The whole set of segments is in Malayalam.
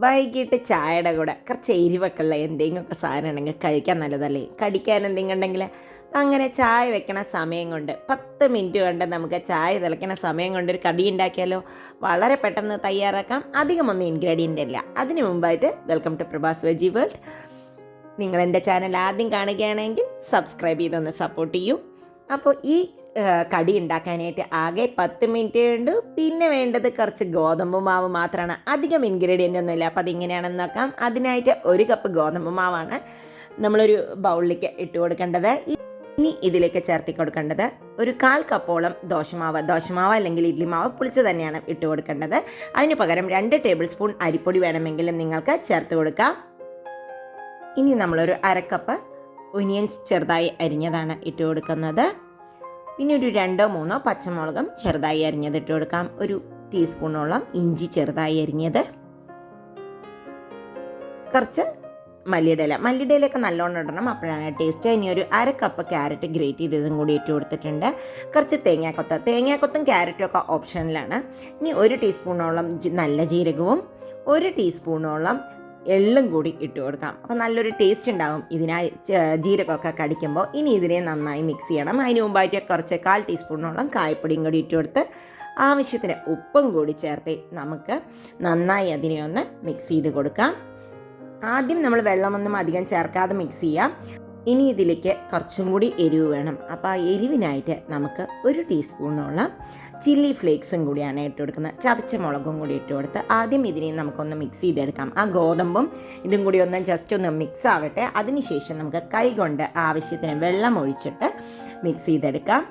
വൈകിട്ട് ചായയുടെ കൂടെ കുറച്ച് എരിവൊക്കെയുള്ള എന്തെങ്കിലുമൊക്കെ സാധനം ഉണ്ടെങ്കിൽ കഴിക്കാൻ നല്ലതല്ലേ, കടിക്കാൻ എന്തെങ്കിലും ഉണ്ടെങ്കിൽ. അങ്ങനെ ചായ വെക്കണ സമയം കൊണ്ട് 10 മിനിറ്റ് കൊണ്ട് നമുക്ക് ചായ തിളയ്ക്കണ സമയം കൊണ്ട് ഒരു കടി ഉണ്ടാക്കിയാലോ. വളരെ പെട്ടെന്ന് തയ്യാറാക്കാം, അധികമൊന്നും ഇൻഗ്രീഡിയൻ്റ് ഇല്ല. അതിന് മുമ്പായിട്ട് welcome to Prabhas veggie world. നിങ്ങൾ എൻ്റെ ചാനൽ ആദ്യം കാണുകയാണെങ്കിൽ സബ്സ്ക്രൈബ് ചെയ്തൊന്ന് സപ്പോർട്ട് ചെയ്യൂ. അപ്പോൾ ഈ കടി ഉണ്ടാക്കാനായിട്ട് ആകെ 10 മിനിറ്റ് ഉണ്ട്. പിന്നെ വേണ്ടത് കുറച്ച് ഗോതമ്പ് മാവ് മാത്രമാണ്, അധികം ഇൻഗ്രീഡിയൻ്റ് ഒന്നുമില്ല. അപ്പോൾ അതിങ്ങനെയാണെന്ന് നോക്കാം. അതിനായിട്ട് 1 കപ്പ് ഗോതമ്പ് മാവാണ് നമ്മളൊരു ബൗളിലേക്ക് ഇട്ട് കൊടുക്കേണ്ടത്. ഇനി ഇതിലേക്ക് ചേർത്തി കൊടുക്കേണ്ടത് ഒരു 1/4 കപ്പോളം ദോശമാവ് അല്ലെങ്കിൽ ഇഡ്ലി മാവ് പുളിച്ച് തന്നെയാണ് ഇട്ട് കൊടുക്കേണ്ടത്. അതിന് പകരം 2 ടേബിൾ സ്പൂൺ അരിപ്പൊടി വേണമെങ്കിലും നിങ്ങൾക്ക് ചേർത്ത് കൊടുക്കാം. ഇനി നമ്മളൊരു 1/2 കപ്പ് ഒനിയൻസ് ചെറുതായി അരിഞ്ഞതാണ് ഇട്ട് കൊടുക്കുന്നത്. പിന്നെ ഒരു 2-3 പച്ചമുളകും ചെറുതായി അരിഞ്ഞത് ഇട്ട് കൊടുക്കാം. ഒരു ടീസ്പൂണോളം ഇഞ്ചി ചെറുതായി അരിഞ്ഞത്, കുറച്ച് മല്ലിയിലയൊക്കെ നല്ലോണം ഇടണം, അപ്പോഴാണ് ടേസ്റ്റ്. ഇനി ഒരു 1/2 കപ്പ് ക്യാരറ്റ് ഗ്രേറ്റ് ചെയ്തതും കൂടി ഇട്ട് കൊടുത്തിട്ടുണ്ട്. കുറച്ച് തേങ്ങാക്കൊത്തും ക്യാരറ്റും ഒക്കെ ഓപ്ഷനിലാണ്. ഇനി 1 ടീസ്പൂണോളം നല്ല ജീരകവും 1 ടീസ്പൂണോളം എള്ളും കൂടി ഇട്ട് കൊടുക്കാം. അപ്പോൾ നല്ലൊരു ടേസ്റ്റ് ഉണ്ടാകും ഇതിനായി ജീരകമൊക്കെ കടിക്കുമ്പോൾ. ഇനി ഇതിനെ നന്നായി മിക്സ് ചെയ്യണം. അതിന് മുമ്പായിട്ട് കുറച്ച് 1/4 ടീസ്പൂണോളം കായപ്പൊടിയും കൂടി ഇട്ട് കൊടുത്ത് ആവശ്യത്തിന് ഉപ്പും കൂടി ചേർത്ത് നമുക്ക് നന്നായി അതിനെ ഒന്ന് മിക്സ് ചെയ്ത് കൊടുക്കാം. ആദ്യം നമ്മൾ വെള്ളമൊന്നും അധികം ചേർക്കാതെ മിക്സ് ചെയ്യാം. ഇനി ഇതിലേക്ക് കുറച്ചും കൂടി എരിവ് വേണം. അപ്പോൾ ആ എരിവിനായിട്ട് നമുക്ക് 1 ടീസ്പൂണോളം ചില്ലി ഫ്ലേക്സും കൂടിയാണ് ഇട്ട് കൊടുക്കുന്നത്. ചതച്ച മുളകും കൂടി ഇട്ട് കൊടുത്ത് ആദ്യം ഇതിനെ നമുക്കൊന്ന് മിക്സ് ചെയ്തെടുക്കാം. ആ ഗോതമ്പും ഇതും കൂടി ഒന്ന് ജസ്റ്റ് ഒന്ന് മിക്സ് ആവട്ടെ. അതിനുശേഷം നമുക്ക് കൈ കൊണ്ട് ആവശ്യത്തിന് വെള്ളം ഒഴിച്ചിട്ട് മിക്സ് ചെയ്തെടുക്കാം.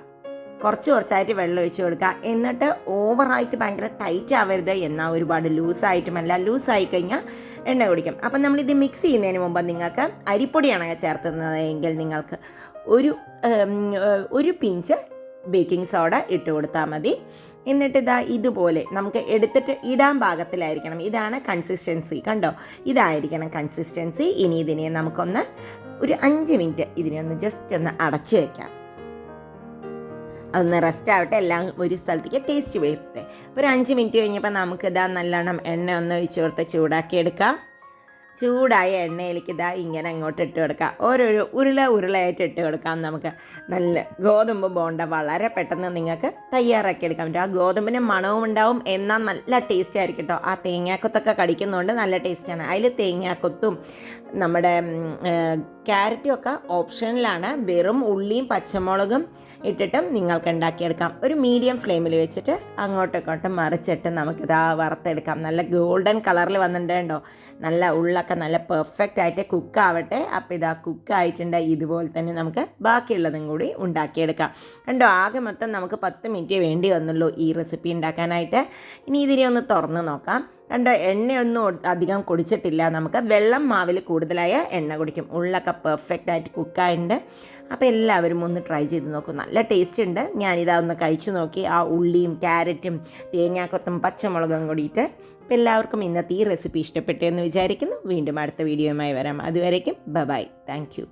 കുറച്ചായിട്ട് വെള്ളം ഒഴിച്ച് കൊടുക്കുക. എന്നിട്ട് ഓവറായിട്ട് ഭയങ്കര ടൈറ്റ് ആവരുത്, എന്നാൽ ഒരുപാട് ലൂസായിട്ടുമല്ല. ലൂസായി കഴിഞ്ഞാൽ എണ്ണ കുടിക്കും. അപ്പം നമ്മളിത് മിക്സ് ചെയ്യുന്നതിന് മുമ്പ് നിങ്ങൾക്ക് അരിപ്പൊടിയാണ് ചേർത്തുന്നത് എങ്കിൽ നിങ്ങൾക്ക് ഒരു പിഞ്ച് ബേക്കിംഗ് സോഡ ഇട്ട് കൊടുത്താൽ മതി. എന്നിട്ട് ഇതുപോലെ നമുക്ക് എടുത്തിട്ട് ഇടാൻ പാകത്തിലായിരിക്കണം. ഇതാണ് കൺസിസ്റ്റൻസി, കണ്ടോ, ഇതായിരിക്കണം കൺസിസ്റ്റൻസി. ഇനി ഇതിനെ നമുക്കൊന്ന് ഒരു 5 മിനിറ്റ് ഇതിനെ ഒന്ന് ജസ്റ്റ് ഒന്ന് അടച്ച് വയ്ക്കാം. അതൊന്ന് റെസ്റ്റ് ആവട്ടെ, എല്ലാം ഒരു സ്ഥലത്തേക്ക് ടേസ്റ്റ് വരട്ടെ. ഒരു 5 മിനിറ്റ് കഴിഞ്ഞപ്പോൾ നമുക്കിതാ നല്ലോണം എണ്ണ ഒന്ന് ഒഴിച്ച് കൊടുത്ത് ചൂടാക്കിയെടുക്കാം. ചൂടായ എണ്ണയിലേക്ക് ഇങ്ങനെ അങ്ങോട്ട് ഇട്ട് കൊടുക്കാം. ഓരോരോ ഉരുളയായിട്ട് ഇട്ട് കൊടുക്കാം. നമുക്ക് നല്ല ഗോതമ്പ് ബോണ്ട വളരെ പെട്ടെന്ന് നിങ്ങൾക്ക് തയ്യാറാക്കിയെടുക്കാൻ പറ്റും. ആ ഗോതമ്പിന് മണവും ഉണ്ടാവും, എന്നാൽ നല്ല ടേസ്റ്റ് ആയിരിക്കും കേട്ടോ. ആ തേങ്ങാക്കൊത്തൊക്കെ കടിക്കുന്നതുകൊണ്ട് നല്ല ടേസ്റ്റാണ്. അതിൽ തേങ്ങാക്കൊത്തും നമ്മുടെ ക്യാരറ്റും ഒക്കെ ഓപ്ഷനിലാണ്. വെറും ഉള്ളിയും പച്ചമുളകും ഇട്ടിട്ടും നിങ്ങൾക്ക് ഉണ്ടാക്കിയെടുക്കാം. ഒരു മീഡിയം ഫ്ലെയിമിൽ വെച്ചിട്ട് അങ്ങോട്ടും മറിച്ചിട്ട് നമുക്കിതാ വറുത്തെടുക്കാം. നല്ല ഗോൾഡൻ കളറിൽ വന്നിട്ടുണ്ടോ, നല്ല ഉള്ളൊക്കെ നല്ല പെർഫെക്റ്റ് ആയിട്ട് കുക്കാവട്ടെ. അപ്പോൾ ഇതാ കുക്കായിട്ടുണ്ട്. ഇതുപോലെ തന്നെ നമുക്ക് ബാക്കിയുള്ളതും കൂടി ഉണ്ടാക്കിയെടുക്കാം. കണ്ടോ, ആകെ മൊത്തം നമുക്ക് 10 മിനിറ്റ് വേണ്ടി വന്നുള്ളൂ ഈ റെസിപ്പി ഉണ്ടാക്കാനായിട്ട്. ഇനി ഇതിനെ ഒന്ന് തുറന്ന് നോക്കാം. കണ്ടോ, എണ്ണയൊന്നും അധികം കുടിച്ചിട്ടില്ല. നമുക്ക് വെള്ളം മാവിൽ കൂടുതലായ എണ്ണ കുടിക്കും. ഉള്ളൊക്കെ പെർഫെക്റ്റ് ആയിട്ട് കുക്കായിട്ടുണ്ട്. അപ്പോൾ എല്ലാവരും ഒന്ന് ട്രൈ ചെയ്ത് നോക്കും, നല്ല ടേസ്റ്റ് ഉണ്ട്. ഞാനിതാ ഒന്ന് കഴിച്ചു നോക്കി. ആ ഉള്ളിയും ക്യാരറ്റും തേങ്ങാക്കൊത്തും പച്ചമുളകും കൂടിയിട്ട്. അപ്പോൾ എല്ലാവർക്കും ഇന്നത്തെ ഈ റെസിപ്പി ഇഷ്ടപ്പെട്ടു എന്ന് വിചാരിക്കുന്നു. വീണ്ടും അടുത്ത വീഡിയോയുമായി വരാം. അതുവരേക്കും ബൈ. Thank you.